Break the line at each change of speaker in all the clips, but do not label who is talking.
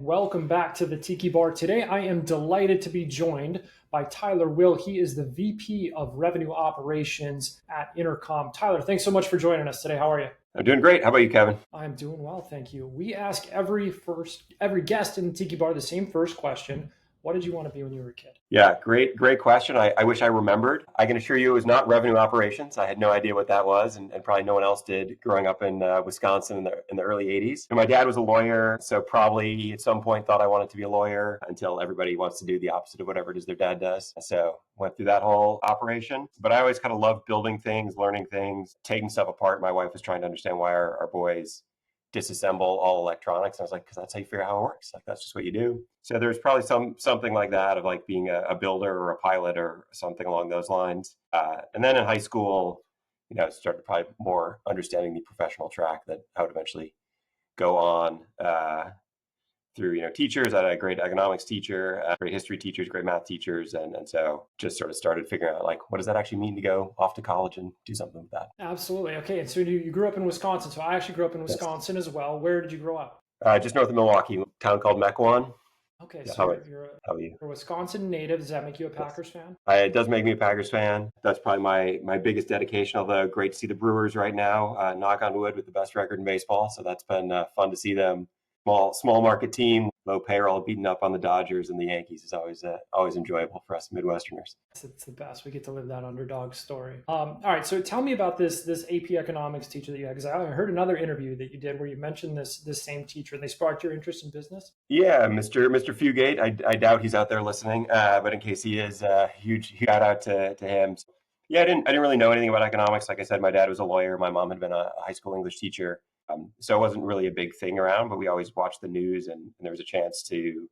Welcome back to the Tiki Bar. Today, I am delighted to be joined by Tyler Will. He is the VP of Revenue Operations at Intercom. Tyler, thanks so much for joining us today. How are you?
I'm doing great. How about you, Kevin?
I'm doing well, thank you. We ask every guest in the Tiki Bar the same first question. What did you want to be when you were a kid?
Yeah, great question. I wish I remembered. I can assure you it was not revenue operations. I had no idea what that was, and probably no one else did growing up in Wisconsin in the early 80s. And my dad was a lawyer, so probably at some point thought I wanted to be a lawyer until everybody wants to do the opposite of whatever it is their dad does. So went through that whole operation. But I always kind of loved building things, learning things, taking stuff apart. My wife was trying to understand why our boys disassemble all electronics. And I was like, because that's how you figure out how it works. Like that's just what you do. So there's probably something like that of like being a builder or a pilot or something along those lines. And then in high school, started probably more understanding the professional track that I would eventually go on through teachers. I had a great economics teacher, great history teachers, great math teachers, and so just sort of started figuring out like what does that actually mean to go off to college and do something with that.
Absolutely. Okay, and so you grew up in Wisconsin. So I actually grew up in
Yes.
Wisconsin as well. Where did you grow up?
Just north of Milwaukee, a town called Mequon.
Okay,
Yeah,
so
how about you?
you're a Wisconsin native. Does that make you a
Yes.
Packers fan?
It does make me a Packers fan. That's probably my biggest dedication. Although great to see the Brewers right now, knock on wood, with the best record in baseball. So that's been fun to see them. Small market team, low payroll, beating up on the Dodgers and the Yankees is always enjoyable for us Midwesterners.
It's the best. We get to live that underdog story. All right, so tell me about this AP economics teacher that you had, because I heard another interview that you did where you mentioned this same teacher, and they sparked your interest in business.
Yeah, Mr. Fugate. I doubt he's out there listening, but in case he is, huge shout out to him. Yeah, I didn't really know anything about economics. Like I said, my dad was a lawyer. My mom had been a high school English teacher, so it wasn't really a big thing around. But we always watched the news, and there was a chance to,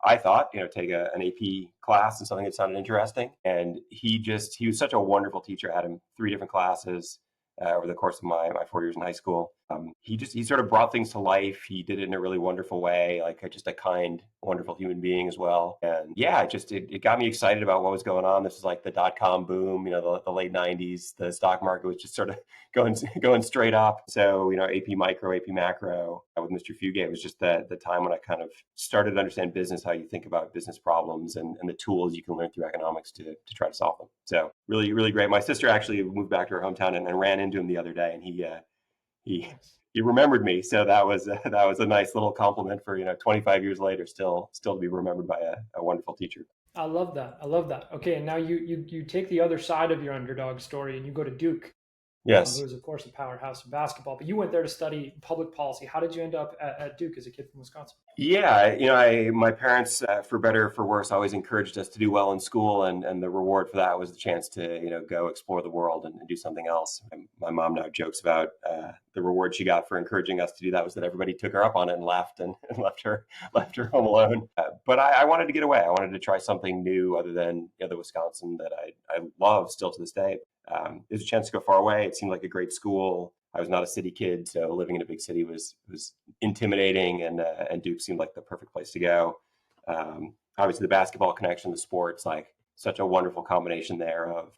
I thought, take an AP class and something that sounded interesting. And he was such a wonderful teacher. I had him three different classes over the course of my 4 years in high school. He sort of brought things to life. He did it in a really wonderful way, like just a kind, wonderful human being as well. And yeah, it got me excited about what was going on. This was like the dot-com boom, the late 90s. The stock market was just sort of going straight up. So, AP micro, AP macro with Mr. Fugate was just the time when I kind of started to understand business, how you think about business problems and the tools you can learn through economics to try to solve them. So really, really great. My sister actually moved back to her hometown and ran into him the other day, and he
Nice.
he remembered me. So that was a nice little compliment for 25 years later, still to be remembered by a wonderful teacher.
I love that. I love that. Okay, and now you take the other side of your underdog story and you go to Duke, who
Yes.
is of course a powerhouse in basketball. But you went there to study public policy. How did you end up at Duke as a kid from Wisconsin?
Yeah, my parents, for better or for worse, always encouraged us to do well in school, and the reward for that was the chance to, go explore the world and do something else. My mom now jokes about the reward she got for encouraging us to do that was that everybody took her up on it and left and left her home alone. But I wanted to get away. I wanted to try something new other than the Wisconsin that I love still to this day. It was a chance to go far away. It seemed like a great school. I was not a city kid, so living in a big city was intimidating, and Duke seemed like the perfect place to go. Obviously, the basketball connection, the sports, like such a wonderful combination there of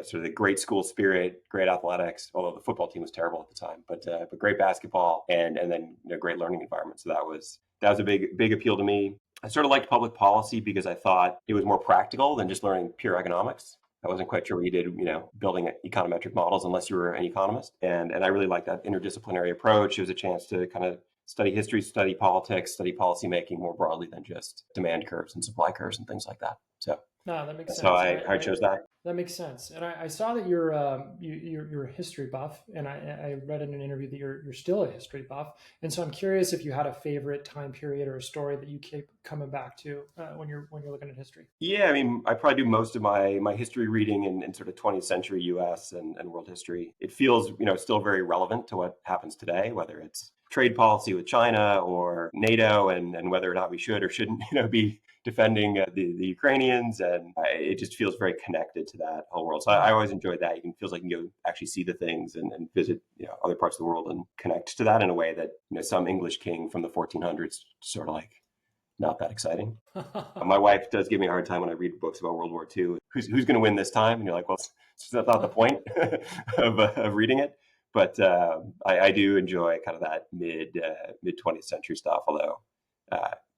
sort of the great school spirit, great athletics. Although the football team was terrible at the time, but great basketball and then great learning environment. So that was a big appeal to me. I sort of liked public policy because I thought it was more practical than just learning pure economics. I wasn't quite sure what you did, building econometric models unless you were an economist. And I really liked that interdisciplinary approach. It was a chance to kind of study history, study politics, study policymaking more broadly than just demand curves and supply curves and things like that. So
No, that makes
that's how
sense.
I chose that.
That makes sense. And I saw that you're a history buff, and I read in an interview that you're still a history buff. And so I'm curious if you had a favorite time period or a story that you keep coming back to when you're looking at history.
Yeah, I mean, I probably do most of my history reading in sort of 20th century US and world history. It feels, still very relevant to what happens today, whether it's trade policy with China or NATO and whether or not we should or shouldn't, be defending the Ukrainians. And it just feels very connected to that whole world. So I
Mhm.
always enjoyed that. Feels like you can go actually see the things and visit, other parts of the world and connect to that in a way that, some English king from the 1400s sort of like not that exciting. My wife does give me a hard time when I read books about World War II. Who's going to win this time? And you're like, well, that's not the point of reading it. But I do enjoy kind of that mid 20th century stuff. Although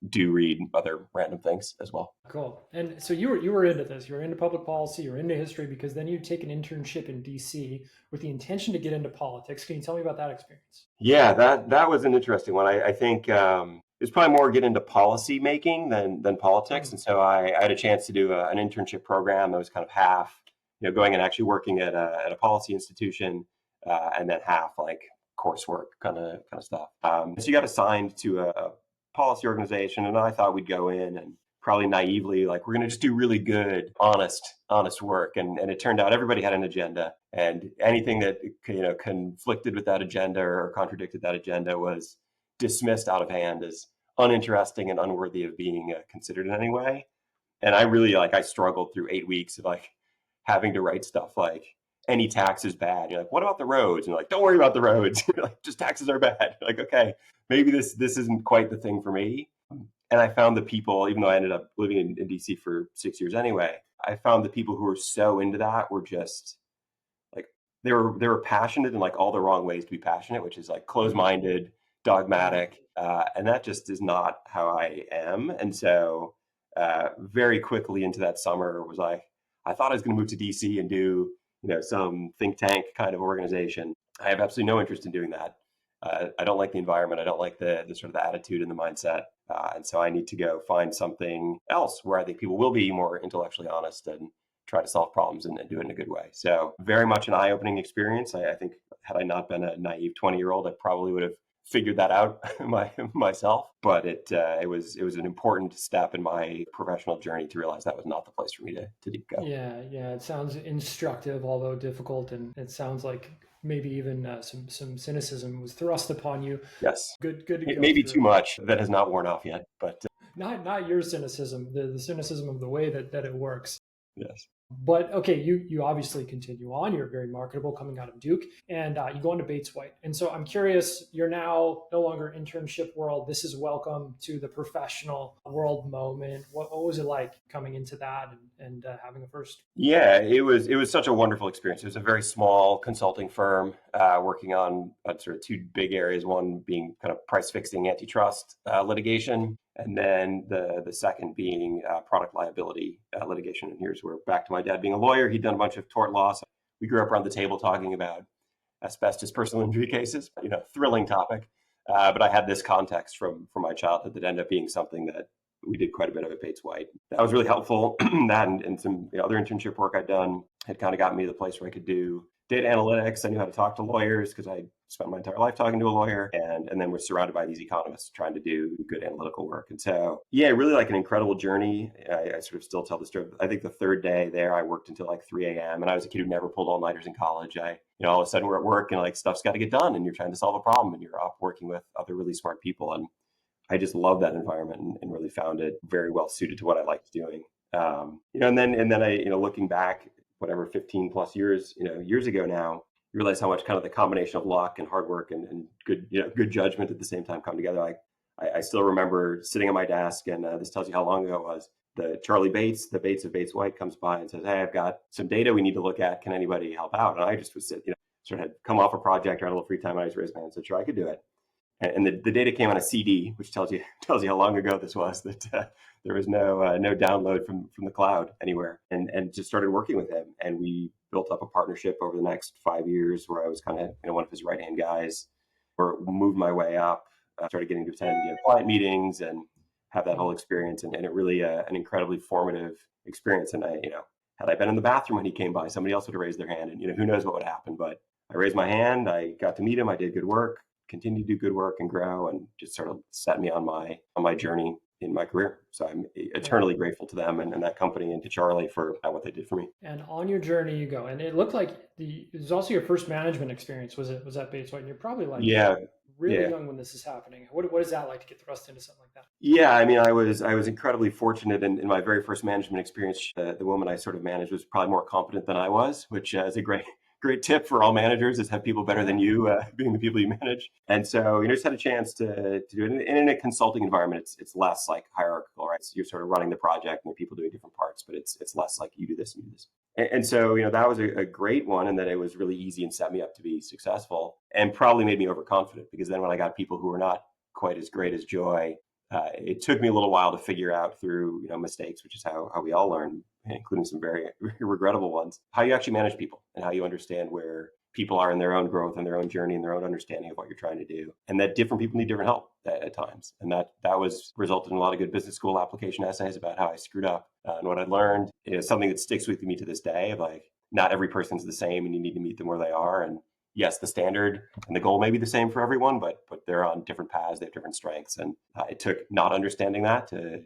do read other random things as well.
Cool. And so you were into this. You were into public policy. You were into history because then you take an internship in DC with the intention to get into politics. Can you tell me about that experience?
Yeah, that was an interesting one. I think it's probably more get into policy making than politics.
Hmm.
And so I had a chance to do an internship program that was kind of half, going and actually working at a policy institution, and then half like coursework kind of stuff. So you got assigned to a policy organization, and I thought we'd go in and probably naively like we're going to just do really good, honest work, and it turned out everybody had an agenda, and anything that conflicted with that agenda or contradicted that agenda was dismissed out of hand as uninteresting and unworthy of being considered in any way. And I really I struggled through 8 weeks of like having to write stuff like any tax is bad. You're like, what about the roads? And you're like, don't worry about the roads. You're like, just taxes are bad. You're like, okay, maybe this isn't quite the thing for me. And I found the people, even though I ended up living in DC for 6 years anyway, I found the people who were so into that were just like they were passionate in like all the wrong ways to be passionate, which is like
Hmm.
closed-minded,
Yeah.
dogmatic, and that just is not how I am. And so very quickly into that summer was like I thought I was going to move to DC and do some think tank kind of organization. I have absolutely no interest in doing that. I don't like the environment. I don't like the sort of the attitude and the mindset. And so I need to go find something else where I think people will be more intellectually honest and try to solve problems and do it in a good way. So very much an eye-opening experience. I think had I not been a naive 20-year-old, I probably would have figured that out myself. But it was an important step in my professional journey to realize that was not the place for me to go.
Yeah, yeah. It sounds instructive, although difficult, and it sounds like maybe even some cynicism was thrust upon you.
Yes,
Good to go
maybe too
through.
much. That has not worn off yet, but
Not your cynicism, the cynicism of the way that it works.
yes.
But okay, you obviously continue on. You're very marketable coming out of Duke, and you go into Bates White. And so I'm curious. You're now no longer internship world. This is welcome to the professional world moment. What was it like coming into that and having a first?
Yeah, it was such a wonderful experience. It was a very small consulting firm working on sort of two big areas. One being kind of price fixing antitrust litigation, and then the second being product liability litigation. And here's where back to my dad being a lawyer. He'd done a bunch of tort law. So we grew up around the table talking about asbestos personal injury cases. Thrilling topic. But I had this context from my childhood that ended up being something that we did quite a bit of at Bates White. That was really helpful. That and some other internship work I'd done had kind of gotten me to the place where I could do data analytics. I knew how to talk to lawyers because I spent my entire life talking to a lawyer, and then was surrounded by these economists trying to do good analytical work. And so, yeah, really like an incredible journey. I sort of still tell the story. I think the third day there, I worked until like 3 a.m. And I was a kid who never pulled all nighters in college. All of a sudden we're at work and like stuff's got to get done, and you're trying to solve a problem, and you're off working with other really smart people. And I just love that environment and really found it very well suited to what I liked doing. And then I, looking back, whatever 15 plus years ago now, you realize how much kind of the combination of luck and hard work and good judgment at the same time come together. Like I still remember sitting at my desk, and this tells you how long ago it was. The Charlie Bates, the Bates of Bates White, comes by and says, "Hey, I've got some data we need to look at. Can anybody help out?" And I just was sort of had come off a project, or had a little free time. I just raised my hand and said, "Sure, I could do it." And the data came on a CD, which tells you how long ago this was. That there was no download from the cloud anywhere, and just started working with him, and we built up a partnership over the next 5 years, where I was kind of one of his right hand guys, or moved my way up, started getting to attend client meetings and have that whole experience, and it really an incredibly formative experience. And had I been in the bathroom when he came by, somebody else would have raised their hand, and who knows what would happen. But I raised my hand, I got to meet him, I did good work, continue to do good work and grow, and just sort of set me on my journey in my career. So I'm
Yeah.
eternally grateful to them and that company, and to Charlie for what they did for me.
And on your journey you go. And it looked like it was also your first management experience. Was that Bates White? And you're probably like
Yeah,
really
yeah,
young when this is happening. What is that like to get thrust into something like that?
yeah. I mean, I was incredibly fortunate in my very first management experience. The woman I sort of managed was probably more competent than I was, which is a great tip for all managers: is have people better than you being the people you manage. And so just had a chance to do it. And in a consulting environment, it's less like hierarchical, right? So you're sort of running the project, and there are people doing different parts, but it's less like you do this and you do this. And so that was a great one, and that it was really easy and set me up to be successful, and probably made me overconfident, because then when I got people who were not quite as great as Joy, it took me a little while to figure out through mistakes, which is how we all learn, including some very, very regrettable ones, how you actually manage people and how you understand where people are in their own growth and their own journey and their own understanding of what you're trying to do, and that different people need different help at times. And that was resulted in a lot of good business school application essays about how I screwed up. And what I learned is something that sticks with me to this day of like, not every person's the same and you need to meet them where they are. And yes, the standard and the goal may be the same for everyone, but they're on different paths, they have different strengths. And it took not understanding that to,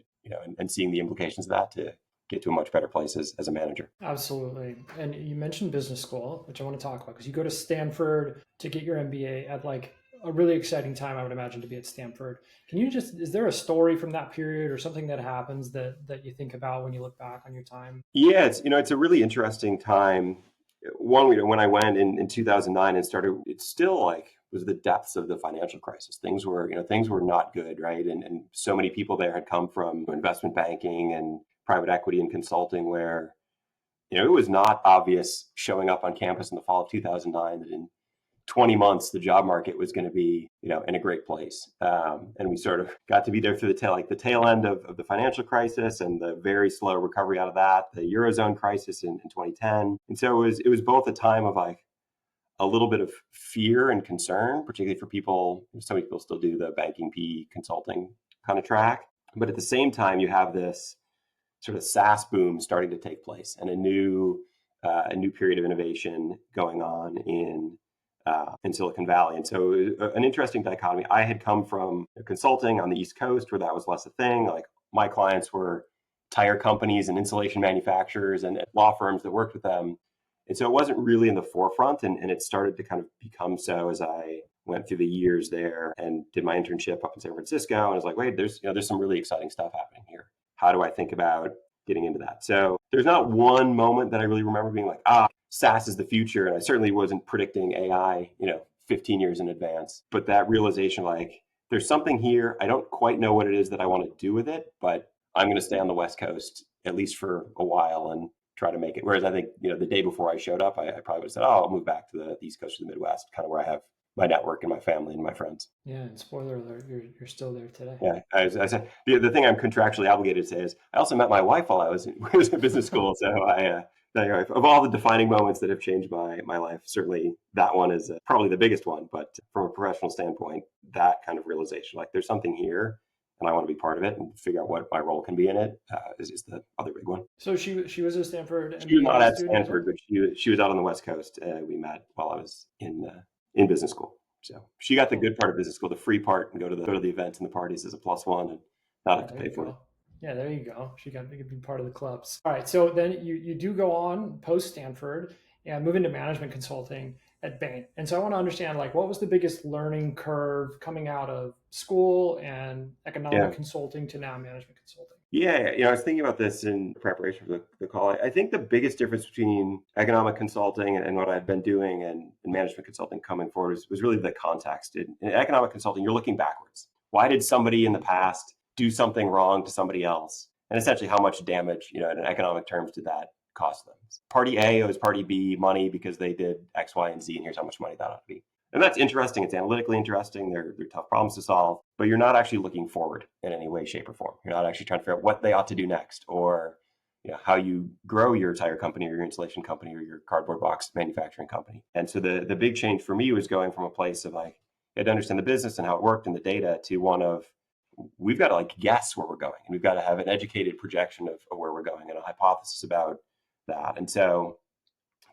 and seeing the implications of that to get to a much better place as a manager.
Absolutely. And you mentioned business school, which I want to talk about because you go to Stanford to get your MBA at like a really exciting time, I would imagine, to be at Stanford. Can you just, is there a story from that period or something that happens that you think about when you look back on your time?
Yeah, it's a really interesting time. One, when I went in 2009 and started, it's still like was the depths of the financial crisis. Things were not good, right? And so many people there had come from investment banking and private equity and consulting where, it was not obvious showing up on campus in the fall of 2009 that in 20 months the job market was going to be in a great place, and we sort of got to be there through the tail end of the financial crisis and the very slow recovery out of that, the eurozone crisis in 2010. And so it was both a time of like a little bit of fear and concern, particularly for people. So many people still do the banking PE consulting kind of track, but at the same time you have this sort of SaaS boom starting to take place and a new period of innovation going on in Silicon Valley. And so an interesting dichotomy. I had come from consulting on the East Coast where that was less a thing. Like my clients were tire companies and insulation manufacturers and law firms that worked with them. And so it wasn't really in the forefront, and it started to kind of become so as I went through the years there and did my internship up in San Francisco. And I was like, wait, there's some really exciting stuff happening here. How do I think about getting into that? So there's not one moment that I really remember being like, SaaS is the future. And I certainly wasn't predicting AI, 15 years in advance. But that realization, like, there's something here. I don't quite know what it is that I want to do with it, but I'm going to stay on the West Coast at least for a while and try to make it. Whereas I think, the day before I showed up, I probably would have said, I'll move back to the East Coast or the Midwest, kind of where I have my network and my family and my friends.
Yeah, and spoiler alert, you're still there today.
Yeah, I said the thing I'm contractually obligated to say is I also met my wife while I was in business school. So of all the defining moments that have changed my life, certainly that one is probably the biggest one. But from a professional standpoint, that kind of realization, like there's something here, and I want to be part of it and figure out what my role can be in it, is the other big one.
So she was a Stanford
She was not
MBA
at
student as well?
Stanford, but she was out on the West Coast. We met while I was in business school. So she got the
Cool.
good part of business school, the free part, and go to the events and the parties as a plus one, and not
Yeah,
have to
there
pay
you
for it.
go. Yeah, there you go. She got to be part of the clubs. All right. So then you do go on post Stanford and move into management consulting at Bain. And so I want to understand like what was the biggest learning curve coming out of school and economic
Yeah.
consulting to now management consulting?
Yeah, I was thinking about this in preparation for the call. I think the biggest difference between economic consulting and what I've been doing and management consulting coming forward was really the context. In economic consulting, you're looking backwards. Why did somebody in the past do something wrong to somebody else? And essentially, how much damage, in economic terms, did that cost them? Party A owes Party B money because they did X, Y, and Z, and here's how much money that ought to be. And that's interesting. It's analytically interesting. They're tough problems to solve, but you're not actually looking forward in any way, shape, or form. You're not actually trying to figure out what they ought to do next, or how you grow your tire company or your insulation company or your cardboard box manufacturing company. And so the big change for me was going from a place of like, I had to understand the business and how it worked and the data to one of, we've got to like guess where we're going, and we've got to have an educated projection of where we're going and a hypothesis about that. And so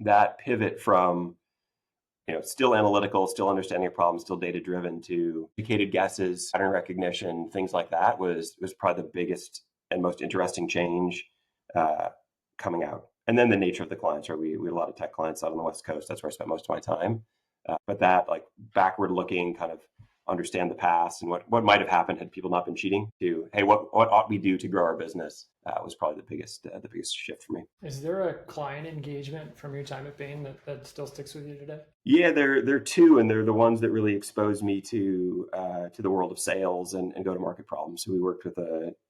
that pivot from still analytical, still understanding a problem, still data driven, to educated guesses, pattern recognition, things like that was probably the biggest and most interesting change coming out. And then the nature of the clients, right? We had a lot of tech clients out on the West Coast. That's where I spent most of my time. But that like backward looking kind of understand the past and what might have happened had people not been cheating, to hey, what ought we do to grow our business, was probably the biggest shift for me.
Is there a client engagement from your time at Bain that still sticks with you today?
Yeah, they're two, and they're the ones that really exposed me to the world of sales and go to market problems. So we worked with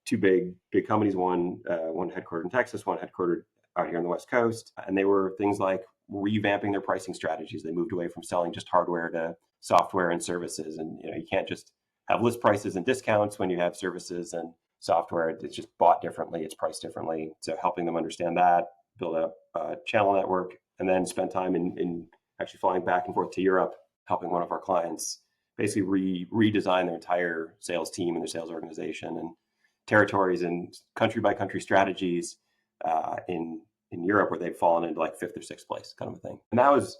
two big companies, one headquartered in Texas, one headquartered out here on the West Coast, and they were things like revamping their pricing strategies. They moved away from selling just hardware to software and services, and you can't just have list prices and discounts when you have services and software. It's just bought differently, it's priced differently. So helping them understand that, build a channel network, and then spend time in actually flying back and forth to Europe, helping one of our clients basically redesign their entire sales team and their sales organization and territories and country by country strategies in Europe, where they've fallen into like fifth or sixth place, kind of a thing. And that was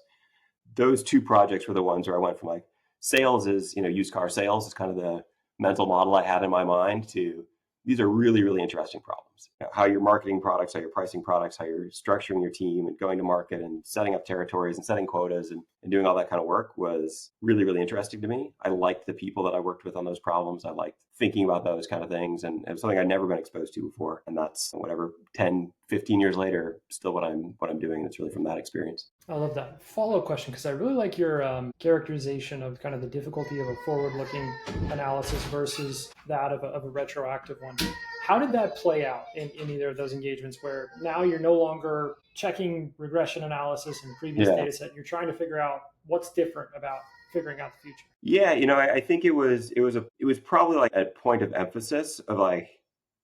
those two projects were the ones where I went from like sales is, used car sales is kind of the mental model I had in my mind to these are really, really interesting problems. How you're marketing products, how you're pricing products, how you're structuring your team and going to market and setting up territories and setting quotas and doing all that kind of work was really, really interesting to me. I liked the people that I worked with on those problems. I liked thinking about those kind of things. And it was something I'd never been exposed to before. And that's whatever, 10, 15 years later, still what I'm doing. And it's really from that experience.
I love that. Follow-up question, because I really like your characterization of kind of the difficulty of a forward-looking analysis versus that of a retroactive one. How did that play out in either of those engagements where now you're no longer checking regression analysis and previous data set, you're trying to figure out what's different about figuring out the future?
Yeah, I think it was probably like a point of emphasis of like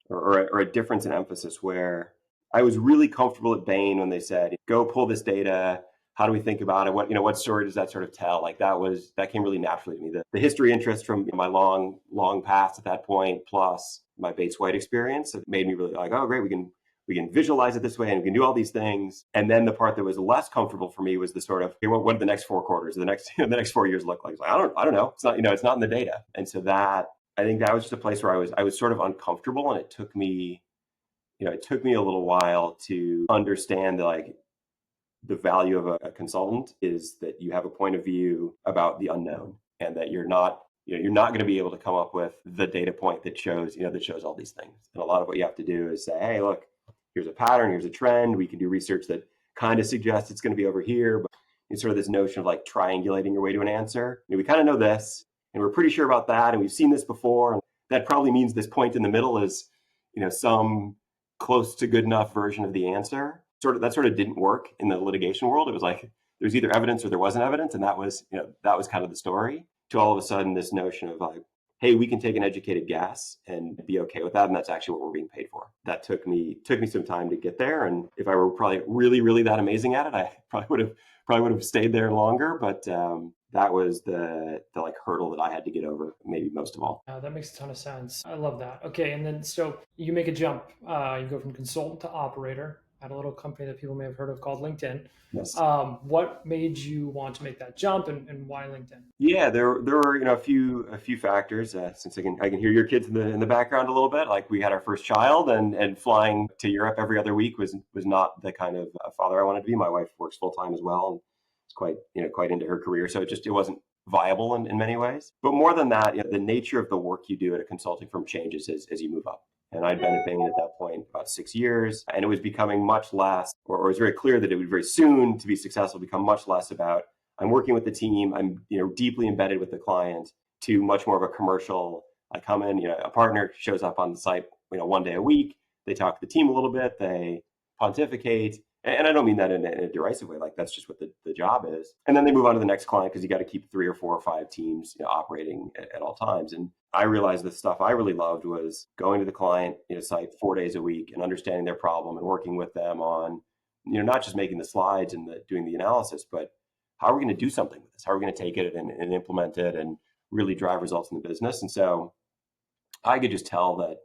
or a difference in emphasis where I was really comfortable at Bain when they said, go pull this data. How do we think about it? What story does that sort of tell? Like that came really naturally to me. The history interest from my long past at that point, plus my Bates White experience, it made me really like, oh, great, we can visualize it this way and we can do all these things. And then the part that was less comfortable for me was the sort of, okay, what do the next 4 quarters, the next 4 years look like? Like, I don't know. It's not, it's not in the data. And so that, I think that was just a place where I was sort of uncomfortable, and it took me a little while to understand the value of a consultant is that you have a point of view about the unknown, and that you're not going to be able to come up with the data point that shows all these things. And a lot of what you have to do is say, hey, look, here's a pattern, here's a trend. We can do research that kind of suggests it's going to be over here, but it's sort of this notion of like triangulating your way to an answer. We kind of know this, and we're pretty sure about that, and we've seen this before, and that probably means this point in the middle is, some close to good enough version of the answer. That sort of didn't work in the litigation world. It was like there's either evidence or there wasn't evidence, and that was kind of the story. To all of a sudden this notion of like, hey, we can take an educated guess and be okay with that, and that's actually what we're being paid for. That took me some time to get there, and if I were probably really, really that amazing at it, I probably would have stayed there longer. But that was the like hurdle that I had to get over, maybe most of all.
That makes a ton of sense. I love that. Okay, and then so you make a jump. You go from consultant to operator at a little company that people may have heard of called LinkedIn.
Yes.
What made you want to make that jump, and why LinkedIn?
Yeah, there were a few factors. Since I can hear your kids in the background a little bit. Like, we had our first child, and flying to Europe every other week was not the kind of father I wanted to be. My wife works full time as well, and is quite into her career, so it wasn't viable in many ways. But more than that, the nature of the work you do at a consulting firm changes as you move up. And I'd been at Bain at that point about 6 years, and it was becoming much less, or it was very clear that it would very soon, to be successful, become much less about I'm working with the team, I'm deeply embedded with the client, to much more of a commercial. I come in, a partner shows up on the site, 1 day a week. They talk to the team a little bit, they pontificate, and I don't mean that in a derisive way. Like, that's just what the job is. And then they move on to the next client, because you got to keep 3 or 4 or 5 teams operating at all times. And I realized the stuff I really loved was going to the client site 4 days a week and understanding their problem and working with them on, not just making the slides and doing the analysis, but how are we going to do something with this? How are we going to take it and implement it and really drive results in the business? And so I could just tell that,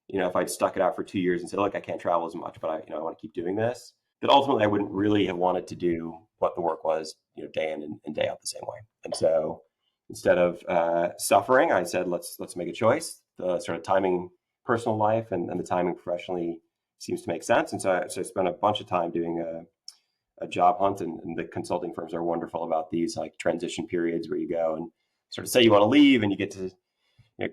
if I'd stuck it out for 2 years and said, look, I can't travel as much, but I want to keep doing this, that ultimately I wouldn't really have wanted to do what the work was, day in and day out the same way. And so instead of suffering, I said, let's make a choice. The sort of timing personal life and the timing professionally seems to make sense. And so I spent a bunch of time doing a job hunt, and the consulting firms are wonderful about these like transition periods where you go and sort of say you want to leave, and you get to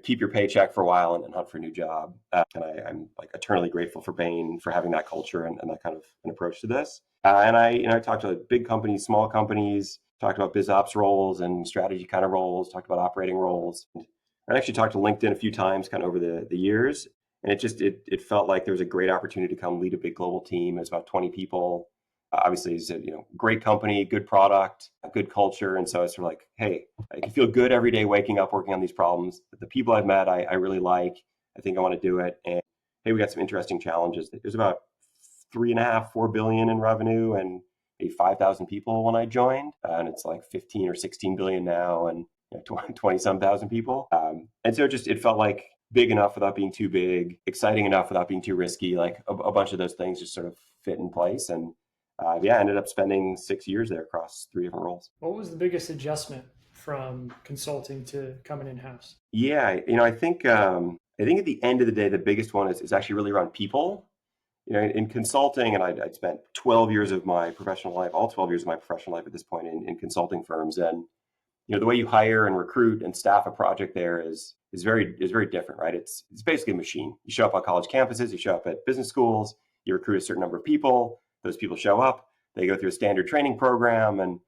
keep your paycheck for a while and hunt for a new job. And I'm like eternally grateful for Bain for having that culture and that kind of an approach to this. And I talked to big companies, small companies, talked about biz ops roles and strategy kind of roles, talked about operating roles. And I actually talked to LinkedIn a few times kind of over the years. And it felt like there was a great opportunity to come lead a big global team. It was about 20 people. Obviously, it's a great company, good product, a good culture, and so it's sort of like, hey, I can feel good every day waking up working on these problems. The people I've met, I really like. I think I want to do it, and hey, we got some interesting challenges. There's about 3.5, 4 billion in revenue, and maybe 5,000 people when I joined, and it's like 15 or 16 billion now, and 20 some thousand people. And so it felt like big enough without being too big, exciting enough without being too risky. Like a bunch of those things just sort of fit in place, and yeah, I ended up spending 6 years there across three different roles.
What was the biggest adjustment from consulting to coming in house?
Yeah, I think at the end of the day, the biggest one is actually really around people. In consulting, and I'd spent 12 years of my professional life, all 12 years of my professional life at this point in consulting firms, and the way you hire and recruit and staff a project there is very different, right? It's basically a machine. You show up on college campuses, you show up at business schools, you recruit a certain number of people. Those people show up, they go through a standard training program, and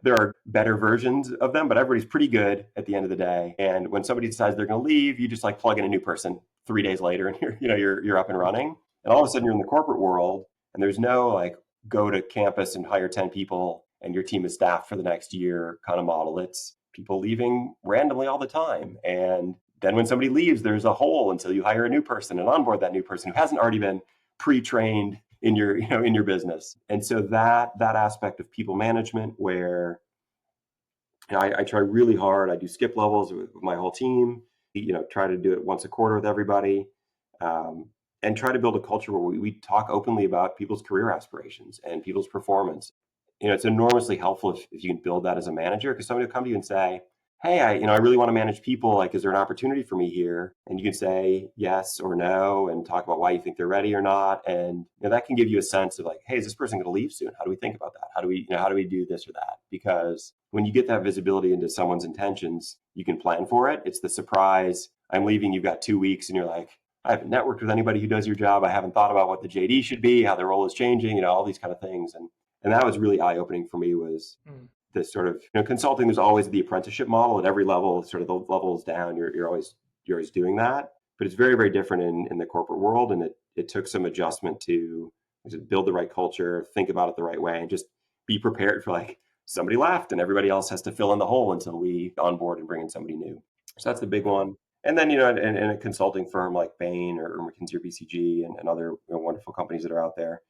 there are better versions of them, but everybody's pretty good at the end of the day. And when somebody decides they're going to leave, you just like plug in a new person 3 days later, and you're up and running. And all of a sudden, you're in the corporate world, and there's no like go to campus and hire 10 people and your team is staffed for the next year kind of model. It's people leaving randomly all the time. And then when somebody leaves, there's a hole until you hire a new person and onboard that new person who hasn't already been pre-trained in your business. And so that aspect of people management, where I try really hard. I do skip levels with my whole team. Try to do it once a quarter with everybody, and try to build a culture where we talk openly about people's career aspirations and people's performance. It's enormously helpful if you can build that as a manager, because somebody will come to you and say, hey, I really want to manage people. Like, is there an opportunity for me here? And you can say yes or no and talk about why you think they're ready or not. And that can give you a sense of like, hey, is this person going to leave soon? How do we think about that? How do we do this or that? Because when you get that visibility into someone's intentions, you can plan for it. It's the surprise. I'm leaving. You've got 2 weeks, and you're like, I haven't networked with anybody who does your job. I haven't thought about what the JD should be, how the role is changing, all these kind of things. And that was really eye-opening for me, was this sort of consulting. There's always the apprenticeship model at every level. Sort of the levels down, you're always doing that, but it's very, very different in the corporate world. And it took some adjustment to build the right culture, think about it the right way, and just be prepared for like somebody left and everybody else has to fill in the hole until we onboard and bring in somebody new. So that's the big one. And then in a consulting firm like Bain or McKinsey or BCG and other wonderful companies that are out there,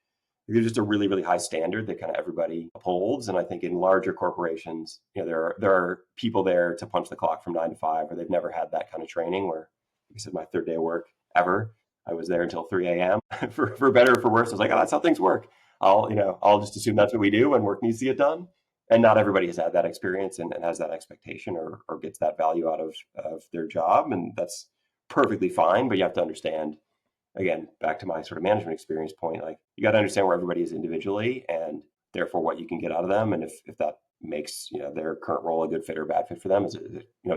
there's just a really, really high standard that kind of everybody upholds. And I think in larger corporations, there are people there to punch the clock from 9 to 5, or they've never had that kind of training. Where, like I said, my third day of work ever, I was there until 3 a.m. for better or for worse. I was like, oh, that's how things work. I'll just assume that's what we do when work needs to get done. And not everybody has had that experience and has that expectation or gets that value out of their job. And that's perfectly fine. But you have to understand, again, back to my sort of management experience point, like you got to understand where everybody is individually and therefore what you can get out of them. And if that makes, their current role a good fit or bad fit for them is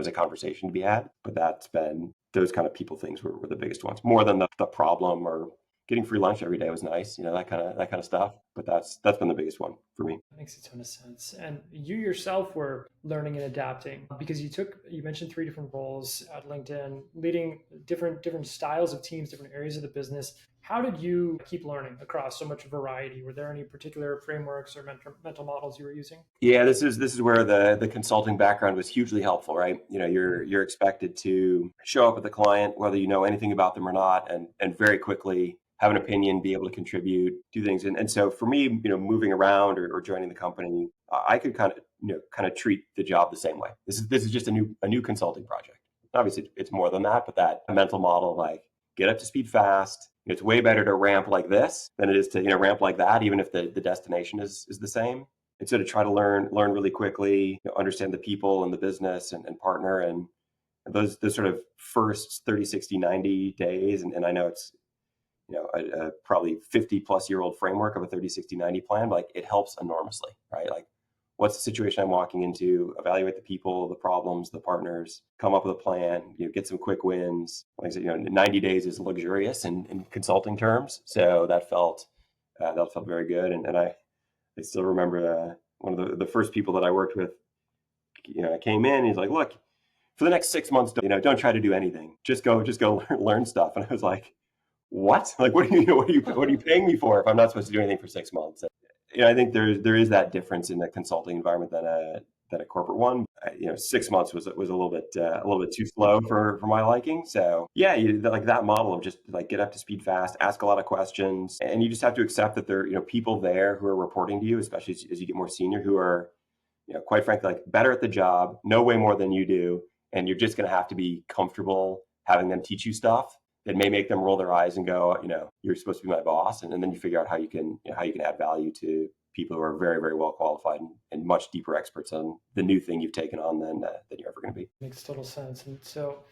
a conversation to be had. But that's been, those kind of people things were the biggest ones, more than the problem. Or getting free lunch every day was nice, that kind of stuff. But that's been the biggest one for me.
That makes a ton of sense. And you yourself were learning and adapting because you mentioned three different roles at LinkedIn, leading different styles of teams, different areas of the business. How did you keep learning across so much variety? Were there any particular frameworks or mental models you were using?
Yeah, this is where the consulting background was hugely helpful, right? You're expected to show up with the client, whether you know anything about them or not, and very quickly have an opinion, be able to contribute, do things. And so for me, moving around or joining the company, I could kind of treat the job the same way. This is just a new consulting project. Obviously, it's more than that, but that mental model, like get up to speed fast. It's way better to ramp like this than it is to ramp like that, even if the destination is the same. And so to try to learn really quickly, understand the people and the business and partner, and those sort of first 30, 60, 90 days. And I know it's a probably 50 plus year old framework of a 30, 60, 90 plan, but like it helps enormously, right? Like what's the situation I'm walking into, evaluate the people, the problems, the partners, come up with a plan, get some quick wins. Like I said, 90 days is luxurious in consulting terms. So that felt very good. And I still remember one of the first people that I worked with, I came in and he's like, look, for the next 6 months, don't try to do anything. Just go learn stuff. And I was like, what? Like, what are you paying me for if I'm not supposed to do anything for 6 months? I think there is that difference in the consulting environment than a corporate one. 6 months was a little bit too slow for my liking. So yeah, like that model of just like get up to speed fast, ask a lot of questions, and you just have to accept that there are people there who are reporting to you, especially as you get more senior, who are quite frankly like better at the job, know way more than you do, and you're just going to have to be comfortable having them teach you stuff that may make them roll their eyes and go, you're supposed to be my boss, and then you figure out how you can add value to people who are very, very well qualified and much deeper experts on the new thing you've taken on than you're ever going to be.
Makes total sense. And so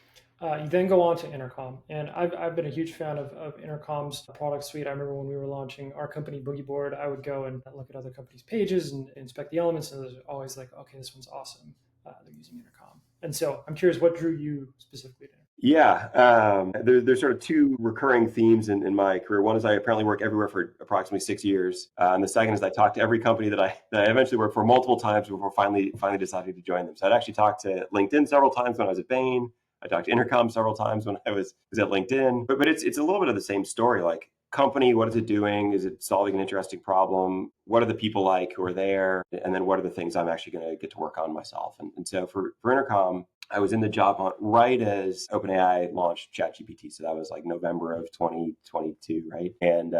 you then go on to Intercom. And I've been a huge fan of Intercom's product suite. I remember when we were launching our company, Boogie Board, I would go and look at other companies' pages and inspect the elements. And there's always like, okay, this one's awesome. They're using Intercom. And so I'm curious, what drew you specifically to Intercom?
Yeah, there's sort of two recurring themes in my career. One is I apparently work everywhere for approximately 6 years, and the second is I talked to every company that I eventually worked for multiple times before finally deciding to join them. So I'd actually talked to LinkedIn several times when I was at Bain. I talked to Intercom several times when I was at LinkedIn. But it's a little bit of the same story. Like company, what is it doing? Is it solving an interesting problem? What are the people like who are there? And then what are the things I'm actually going to get to work on myself? And so for Intercom, I was in the job hunt right as OpenAI launched ChatGPT. So that was like November of 2022, right? And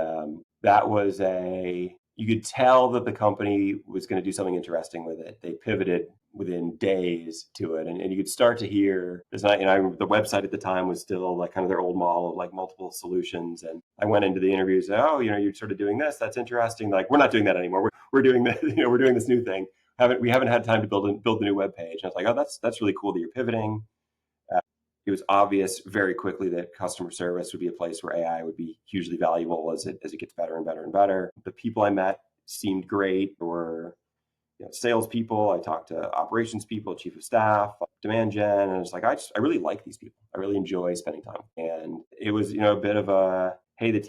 that was you could tell that the company was going to do something interesting with it. They pivoted within days to it. And you could start to hear, there's not, the website at the time was still like kind of their old model of like multiple solutions. And I went into the interviews, you're sort of doing this. That's interesting. Like, we're not doing that anymore. We're doing this, we're doing this new thing. We haven't had time to build the new web page. And I was like, oh, that's really cool that you're pivoting. It was obvious very quickly that customer service would be a place where AI would be hugely valuable as it gets better and better and better. The people I met seemed great. There were salespeople. I talked to operations people, chief of staff, demand gen, and it's like I really like these people. I really enjoy spending time. And it was a bit of a, hey, the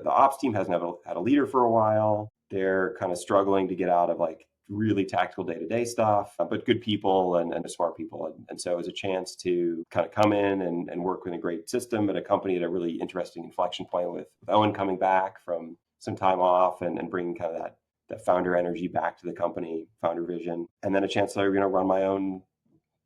ops team hasn't had a leader for a while. They're kind of struggling to get out of like really tactical day-to-day stuff, but good people and smart people. And so it was a chance to kind of come in and work with a great system at a company at a really interesting inflection point with Owen coming back from some time off and bringing kind of that founder energy back to the company, founder vision, and then a chance to run my own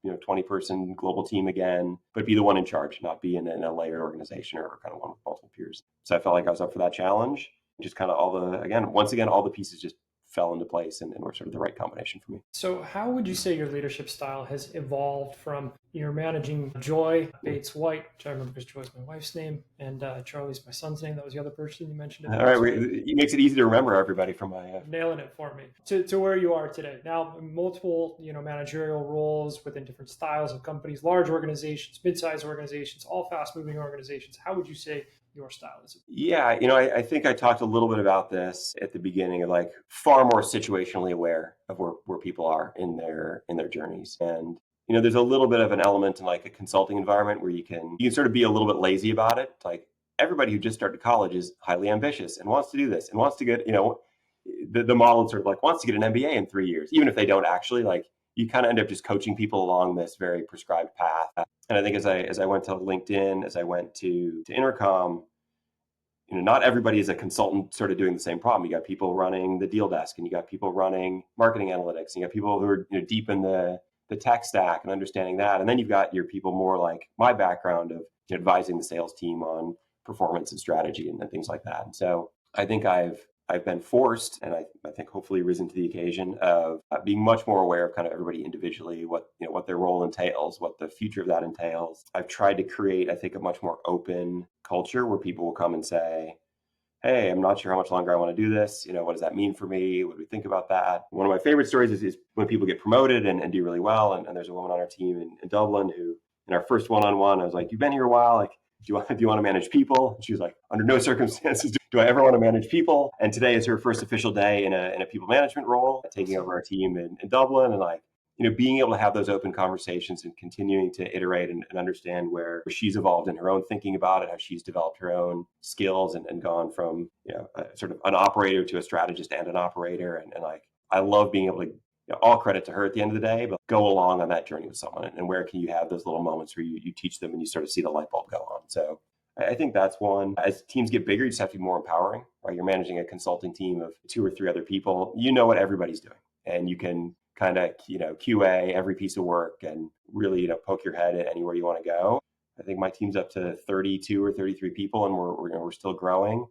20-person global team again, but be the one in charge, not be in a layered organization or kind of one with multiple peers. So I felt like I was up for that challenge. Just kind of once again, all the pieces just fell into place and were sort of the right combination for me.
So how would you say your leadership style has evolved from you're managing Joy Bates White, which I remember because Joy's my wife's name, and Charlie's my son's name. That was the other person you mentioned.
All right, it makes it easy to remember everybody from my
nailing it for me to where you are today. Now, multiple managerial roles within different styles of companies, large organizations, mid-sized organizations, all fast-moving organizations. How would you say your style is?
Yeah, I think I talked a little bit about this at the beginning of like far more situationally aware of where people are in their journeys. And there's a little bit of an element in like a consulting environment where you can sort of be a little bit lazy about it. Like everybody who just started college is highly ambitious and wants to do this and wants to get, the model is sort of like wants to get an MBA in 3 years, even if they don't actually. Like you kind of end up just coaching people along this very prescribed path. And I think as I went to LinkedIn, as I went to Intercom, not everybody is a consultant sort of doing the same problem. You got people running the deal desk, and you got people running marketing analytics, and you got people who are deep in the tech stack and understanding that. And then you've got your people more like my background of advising the sales team on performance and strategy and things like that. And so I think I've been forced, and I think hopefully risen to the occasion of being much more aware of kind of everybody individually, what their role entails, what the future of that entails. I've tried to create, I think, a much more open culture where people will come and say, hey, I'm not sure how much longer I want to do this. What does that mean for me? What do we think about that? One of my favorite stories is when people get promoted and do really well. And there's a woman on our team in Dublin who, in our first one-on-one, I was like, you've been here a while. Like, do you want to manage people? She was like, under no circumstances do I ever want to manage people. And today is her first official day in a people management role, taking over our team in Dublin. And like, being able to have those open conversations and continuing to iterate and understand where she's evolved in her own thinking about it, how she's developed her own skills and gone from, sort of an operator to a strategist and an operator. And like, I love being able to, all credit to her at the end of the day, but go along on that journey with someone. And where can you have those little moments where you teach them and you sort of see the light bulb go on? So I think that's one. As teams get bigger, you just have to be more empowering, right? right? You're managing a consulting team of 2 or 3 other people. You know what everybody's doing, and you can kind of, QA every piece of work and really, poke your head at anywhere you want to go. I think my team's up to 32 or 33 people, and we're still growing.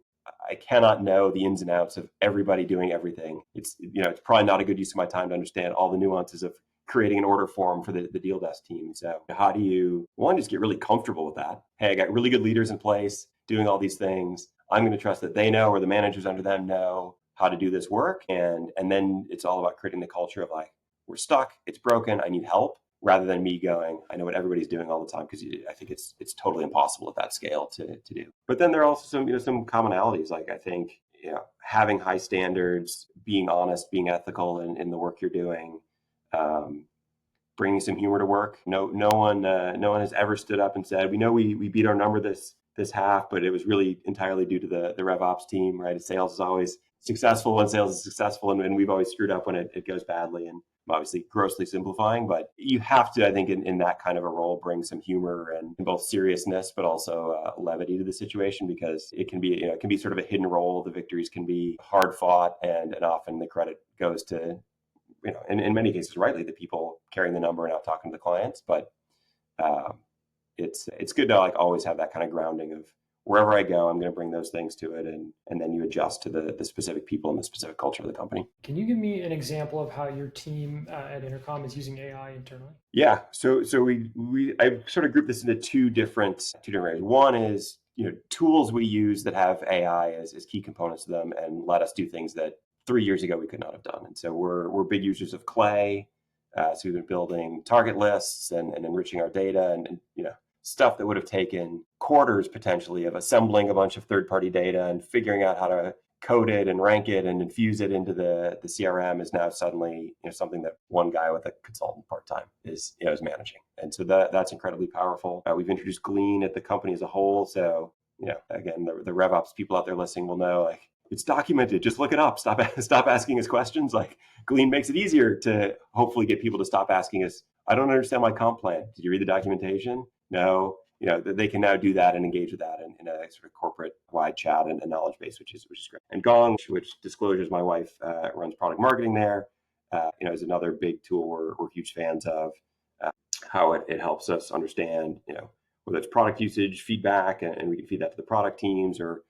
I cannot know the ins and outs of everybody doing everything. It's probably not a good use of my time to understand all the nuances of creating an order form for the deal desk team. So how do you, one, just get really comfortable with that? Hey, I got really good leaders in place doing all these things. I'm going to trust that they know, or the managers under them know how to do this work. And then it's all about creating the culture of like, we're stuck, it's broken, I need help, rather than me going, I know what everybody's doing all the time, because I think it's totally impossible at that scale to do. But then there are also some commonalities. Like I think having high standards, being honest, being ethical in the work you're doing, um, bringing some humor to work. No one has ever stood up and said, we know we beat our number this half, but it was really entirely due to the RevOps team, right? Sales is always successful when sales is successful, and we've always screwed up when it goes badly. And I'm obviously grossly simplifying, but you have to, I think, in that kind of a role, bring some humor and both seriousness, but also levity to the situation, because it can be sort of a hidden role. The victories can be hard fought, and often the credit goes to, in many cases, rightly, the people carrying the number and out talking to the clients. But um, it's good to like always have that kind of grounding of, wherever I go, I'm going to bring those things to it, and then you adjust to the specific people and the specific culture of the company.
Can you give me an example of how your team at Intercom is using AI internally?
Yeah. So I sort of grouped this into two different areas. One is, tools we use that have AI as key components to them and let us do things that 3 years ago we could not have done. And so we're big users of Clay. So we've been building target lists and enriching our data, and stuff that would have taken quarters potentially of assembling a bunch of third-party data and figuring out how to code it and rank it and infuse it into the CRM is now suddenly something that one guy with a consultant part-time is managing. And so that's incredibly powerful. We've introduced Glean at the company as a whole. So again, the RevOps people out there listening will know, like, it's documented. Just look it up. Stop asking us questions. Like, Glean makes it easier to hopefully get people to stop asking us, I don't understand my comp plan. Did you read the documentation? No. They can now do that and engage with that in a sort of corporate wide chat and a knowledge base, which is great. And Gong, which disclosures, my wife runs product marketing there, is another big tool we're huge fans of. How it helps us understand, whether it's product usage, feedback, and we can feed that to the product teams, or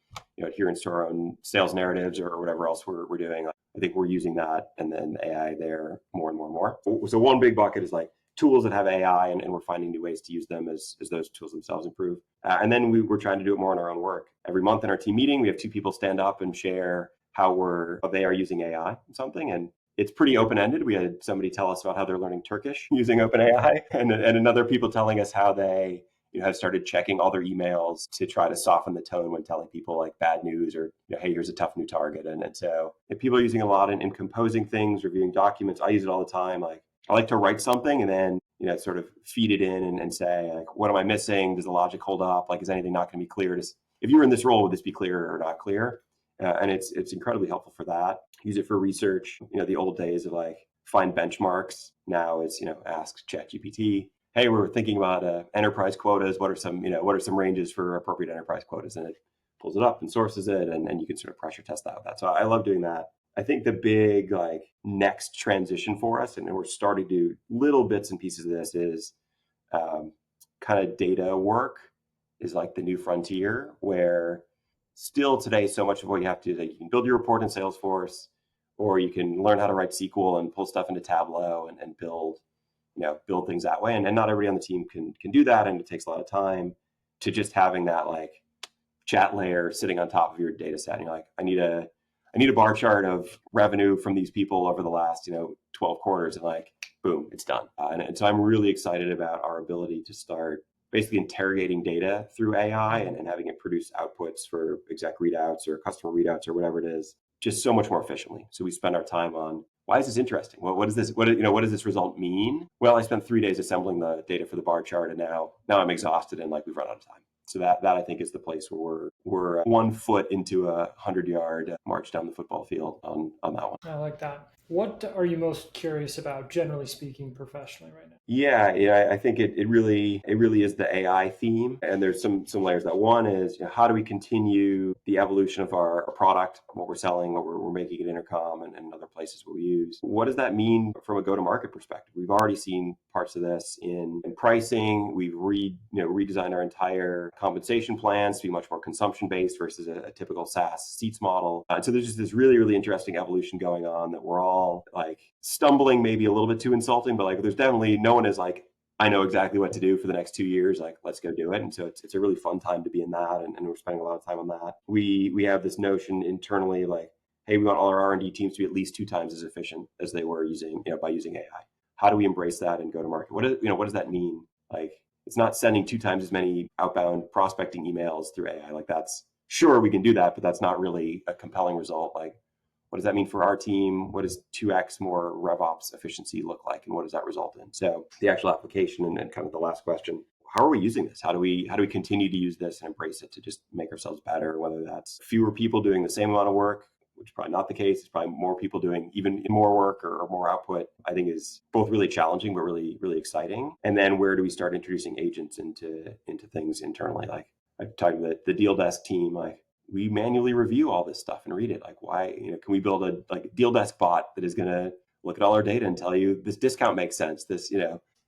adherence to our own sales narratives, or whatever else we're doing. I think we're using that, and then AI there more and more and more. So one big bucket is like tools that have AI, and we're finding new ways to use them as those tools themselves improve. And then we're trying to do it more in our own work. Every month in our team meeting, we have 2 people stand up and share how they are using AI in something. And it's pretty open-ended. We had somebody tell us about how they're learning Turkish using OpenAI, and another people telling us how they have started checking all their emails to try to soften the tone when telling people like bad news, or hey, here's a tough new target. And so if people are using a lot in composing things, reviewing documents. I use it all the time. Like, I like to write something and then sort of feed it in and say, like, what am I missing? Does the logic hold up? Like, is anything not going to be clear? If you were in this role, would this be clear or not clear? And it's incredibly helpful for that. Use it for research. The old days of like find benchmarks. Now it's ask ChatGPT, hey, we're thinking about enterprise quotas. What are some ranges for appropriate enterprise quotas? And it pulls it up and sources it, and you can sort of pressure test that with that. So I love doing that. I think the big like next transition for us, and we're starting to do little bits and pieces of this, is kind of data work is like the new frontier, where still today, so much of what you have to do is you can build your report in Salesforce, or you can learn how to write SQL and pull stuff into Tableau and build things that way. And not everybody on the team can do that. And it takes a lot of time to just having that like chat layer sitting on top of your data set. And you're like, I need a bar chart of revenue from these people over the last, 12 quarters, and like, boom, it's done. And so I'm really excited about our ability to start basically interrogating data through AI and having it produce outputs for exec readouts or customer readouts or whatever it is, just so much more efficiently. So we spend our time on, why is this interesting? What is this? What does this result mean? Well, I spent 3 days assembling the data for the bar chart, and now I'm exhausted and like we've run out of time. So that I think is the place where we're 1 foot into a 100-yard march down the football field on that one.
I like that. What are you most curious about, generally speaking, professionally right now?
Yeah, I think it really is the AI theme, and there's some layers. That one is, how do we continue the evolution of our product, what we're selling, what we're making at Intercom and other places where we use. What does that mean from a go-to-market perspective? We've already seen parts of this in pricing. We've redesigned our entire compensation plans to be much more consumption based versus a typical SaaS seats model. And so there's just this really interesting evolution going on that we're all like stumbling, maybe a little bit too insulting, but like there's definitely no one is like, I know exactly what to do for the next 2 years. Like, let's go do it. And so it's a really fun time to be in that, and we're spending a lot of time on that. We have this notion internally, like, hey, we want all our R&D teams to be at least 2 times as efficient as they were by using AI. How do we embrace that and go to market? What does that mean? Like, it's not sending 2 times as many outbound prospecting emails through AI. Like, that's sure we can do that, but that's not really a compelling result. Like, what does that mean for our team? What does 2x more RevOps efficiency look like? And what does that result in? So the actual application and kind of the last question, how are we using this? How do we continue to use this and embrace it to just make ourselves better? Whether that's fewer people doing the same amount of work, which is probably not the case. It's probably more people doing even more work or more output. I think is both really challenging, but really exciting. And then where do we start introducing agents into things internally? Like I talked to the deal desk team, like we manually review all this stuff and read it. Like, why, can we build a deal desk bot that is going to look at all our data and tell you this discount makes sense? This,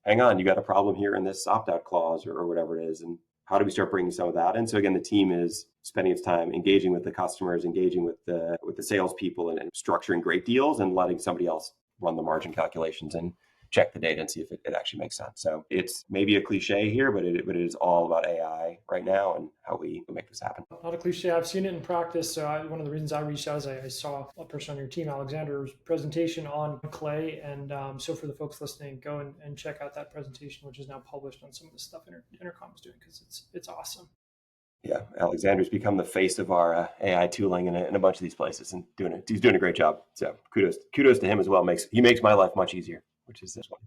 hang on, you got a problem here in this opt out clause or whatever it is. And how do we start bringing some of that in? So again, the team is spending its time engaging with the customers, engaging with the salespeople, and structuring great deals, and letting somebody else run the margin calculations and check the data and see if it actually makes sense. So it's maybe a cliche here, but it is all about AI right now and how we make this happen.
Not a cliche. I've seen it in practice. So one of the reasons I reached out is I saw a person on your team, Alexander's presentation on Clay. And so for the folks listening, go and check out that presentation, which is now published on some of the stuff Intercom is doing, because it's awesome.
Yeah, Alexander's become the face of our AI tooling in a bunch of these places, and he's doing a great job. So kudos to him as well. He makes my life much easier, which is this one.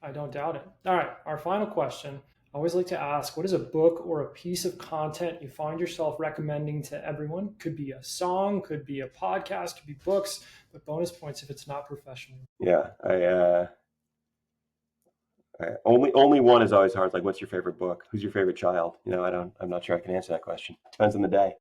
I don't doubt it. All right, our final question. I always like to ask, what is a book or a piece of content you find yourself recommending to everyone? Could be a song, could be a podcast, could be books, but bonus points if it's not professional.
Yeah, only one is always hard. Like, what's your favorite book? Who's your favorite child? I'm not sure I can answer that question. Depends on the day.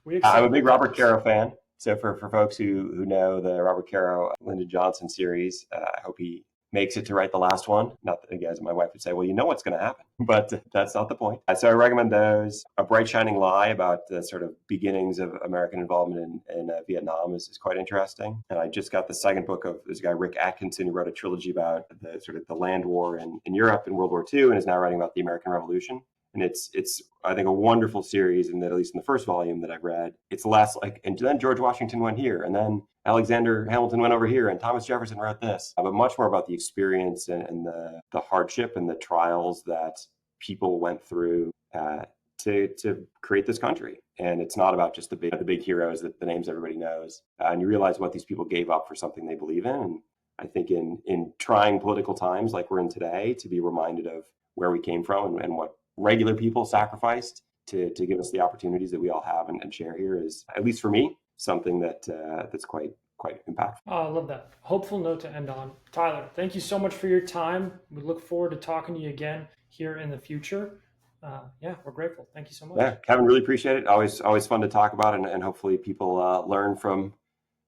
We
I'm a
accept
big Robert
multiples.
Caro fan. So for folks who know the Robert Caro Lyndon Johnson series, I hope he makes it to write the last one. Not that, again, my wife would say, well, you know what's going to happen, but that's not the point. So I recommend those. A Bright Shining Lie about the sort of beginnings of American involvement in Vietnam is quite interesting. And I just got the second book of this guy, Rick Atkinson, who wrote a trilogy about the sort of the land war in Europe in World War II, and is now writing about the American Revolution. And it's I think a wonderful series, and that at least in the first volume that I've read, it's less like, and then George Washington went here, and then Alexander Hamilton went over here, and Thomas Jefferson wrote this, but much more about the experience and the hardship and the trials that people went through to create this country. And it's not about just the big heroes, that the names everybody knows, and you realize what these people gave up for something they believe in. And I think in trying political times like we're in today, to be reminded of where we came from and what regular people sacrificed to give us the opportunities that we all have and share here is, at least for me, something that's quite impactful.
Oh, I love that. Hopeful note to end on. Tyler, thank you so much for your time. We look forward to talking to you again here in the future. Yeah, we're grateful. Thank you so much.
Yeah, Kevin, really appreciate it. Always fun to talk about, and hopefully people learn from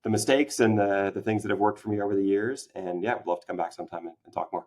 the mistakes and the things that have worked for me over the years. And yeah, would love to come back sometime and talk more.